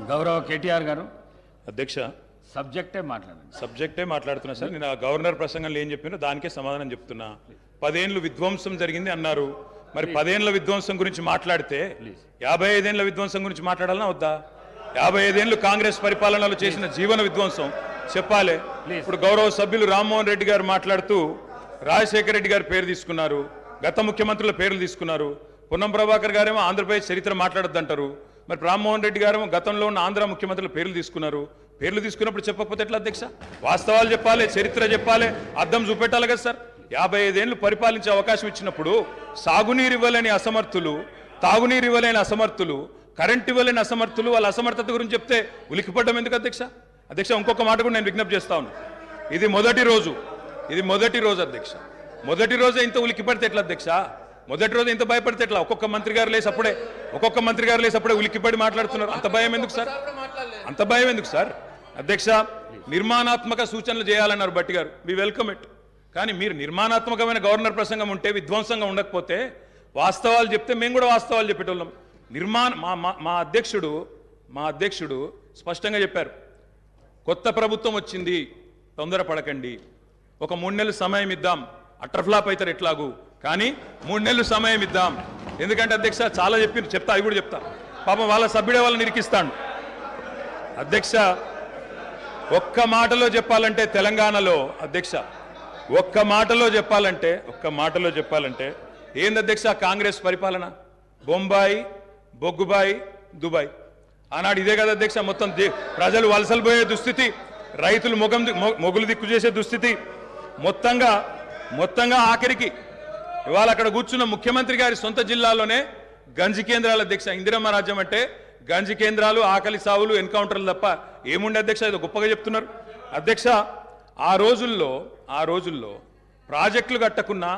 గౌరవ కేటీఆర్ గారు అధ్యక్ష సబ్జెక్టే మాట్లాడుతున్నా సార్. నేను గవర్నర్ ప్రసంగంలో ఏం చెప్పినా దానికే సమాధానం చెప్తున్నా. 10 ఏళ్ళు విధ్వంసం జరిగింది అన్నారు. మరి 10 ఏళ్ల విధ్వంసం గురించి మాట్లాడితే 55 ఏళ్ల విధ్వంసం గురించి మాట్లాడాలన్నా వద్దా? 55 ఏళ్లు కాంగ్రెస్ పరిపాలనలో చేసిన జీవన విధ్వంసం చెప్పాలి. ఇప్పుడు గౌరవ సభ్యులు రామ్మోహన్ రెడ్డి గారు మాట్లాడుతూ రాజశేఖర రెడ్డి గారి పేరు తీసుకున్నారు, గత ముఖ్యమంత్రుల పేర్లు తీసుకున్నారు. పొన్నం ప్రభాకర్ గారేమో ఆంధ్రప్రదేశ్ చరిత్ర మాట్లాడొద్దంటారు. మరి రామ్మోహన్ రెడ్డి గారేమో గతంలో ఉన్న ఆంధ్ర ముఖ్యమంత్రుల పేర్లు తీసుకున్నారు. పేర్లు తీసుకున్నప్పుడు చెప్పకపోతే ఎట్లా అధ్యక్ష? వాస్తవాలు చెప్పాలి, చరిత్ర చెప్పాలి, అద్దం చూపెట్టాలి కదా సార్. 55 ఏళ్లు పరిపాలించే అవకాశం ఇచ్చినప్పుడు సాగునీరు ఇవ్వలేని అసమర్థులు, తాగునీరు ఇవ్వలేని అసమర్థులు, కరెంట్ ఇవ్వలేని అసమర్థులు వాళ్ళ అసమర్థత గురించి చెప్తే ఉలికిపడ్డం ఎందుకు అధ్యక్ష? అధ్యక్ష ఇంకొక మాట కూడా నేను విజ్ఞప్తి చేస్తా ఉన్నాను. ఇది మొదటి రోజు అధ్యక్ష. మొదటి రోజే ఇంత ఉలికిపడితే ఎట్లా అధ్యక్ష? మొదటి రోజు ఇంత భయపడితే ఎట్లా? ఒక్కొక్క మంత్రి గారు లేసి అప్పుడే ఉలికిపడి మాట్లాడుతున్నారు. అంత భయం ఎందుకు సార్? అంత భయం ఎందుకు సార్? అధ్యక్ష నిర్మాణాత్మక సూచనలు చేయాలన్నారు భట్టి గారు, వి వెల్కమ్ ఇట్. కానీ మీరు నిర్మాణాత్మకమైన గవర్నర్ ప్రసంగం ఉంటే, విధ్వంసంగా ఉండకపోతే వాస్తవాలు చెప్తే మేము కూడా వాస్తవాలు చెప్పేటోళ్ళం. మా అధ్యక్షుడు స్పష్టంగా చెప్పారు, కొత్త ప్రభుత్వం వచ్చింది, తొందరపడకండి, ఒక 3 నెలలు సమయం ఇద్దాం, అట్రఫ్లాప్ అవుతారు ఎట్లాగూ, కానీ 3 నెలలు సమయం ఇద్దాం. ఎందుకంటే అధ్యక్ష చాలా చెప్తా, అవి కూడా చెప్తా. పాపం వాళ్ళ సభ్యుడే వాళ్ళని నిరికిస్తాడు. అధ్యక్ష ఒక్క మాటలో చెప్పాలంటే తెలంగాణలో అధ్యక్ష ఒక్క మాటలో చెప్పాలంటే ఏంది అధ్యక్ష కాంగ్రెస్ పరిపాలన? బొంబాయి, బొగ్గుబాయి, దుబాయ్. ఆనాడు ఇదే కదా అధ్యక్ష. మొత్తం ప్రజలు వలసలు పోయే దుస్థితి, రైతులు మొగులు దిక్కు చేసే దుస్థితి, మొత్తంగా ఆఖరికి ఇవాళ అక్కడ కూర్చున్న ముఖ్యమంత్రి గారి సొంత జిల్లాలోనే గంజి కేంద్రాల అధ్యక్ష. ఇందిరమ్మ రాజ్యం అంటే గంజి కేంద్రాలు, ఆకలి సావులు, ఎన్కౌంటర్లు తప్ప ఏముండే అధ్యక్ష? ఇది గొప్పగా చెప్తున్నారు అధ్యక్ష. ఆ రోజుల్లో ప్రాజెక్టులు కట్టకున్నా,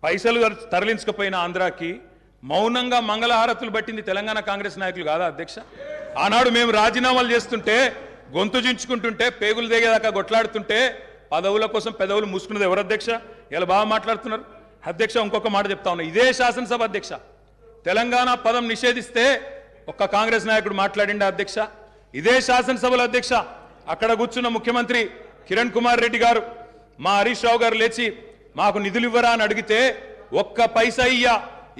పైసలు తరలించకపోయిన ఆంధ్రాకి మౌనంగా మంగళహారతులు పట్టింది తెలంగాణ కాంగ్రెస్ నాయకులు కాదా అధ్యక్ష? ఆనాడు మేము రాజీనామాలు చేస్తుంటే, గొంతు చించుకుంటుంటే, పేగులు దిగేదాకా కొట్లాడుతుంటే, పదవుల కోసం పెదవులు మూసుకున్నది ఎవరు అధ్యక్ష? ఇలా బాగా మాట్లాడుతున్నారు అధ్యక్ష. ఇంకొక మాట చెప్తా ఉన్నా, ఇదే శాసనసభ అధ్యక్ష తెలంగాణ పదం నిషేధిస్తే ఒక్క కాంగ్రెస్ నాయకుడు మాట్లాడిండా అధ్యక్ష? ఇదే శాసనసభలో అధ్యక్ష అక్కడ కూర్చున్న ముఖ్యమంత్రి కిరణ్ కుమార్ రెడ్డి గారు, మా హరీష్ రావు గారు లేచి మాకు నిధులు ఇవ్వరా అని అడిగితే, ఒక్క పైసా ఇయ్యా,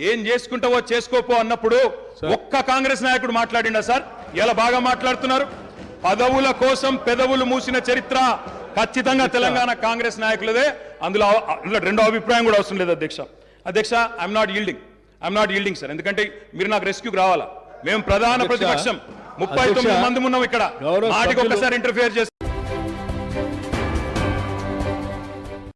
ఏం చేసుకుంటావో చేసుకోపో అన్నప్పుడు ఒక్క కాంగ్రెస్ నాయకుడు మాట్లాడిండా సార్? ఇలా బాగా మాట్లాడుతున్నారు. పదవుల కోసం పెదవులు మూసిన చరిత్ర ఖచ్చితంగా తెలంగాణ కాంగ్రెస్ నాయకులదే. అందులో రెండో అభిప్రాయం కూడా అవసరం లేదు అధ్యక్ష. I'm not yielding sir. ఎందుకంటే మీరు నాకు రెస్క్యూకి రావాలా. మేము ప్రధాన ప్రతిపక్షం, 39 మంది ఉన్నాం ఇక్కడ. మాటికి ఒక్కసారి ఇంటర్ఫియర్ చేస్తే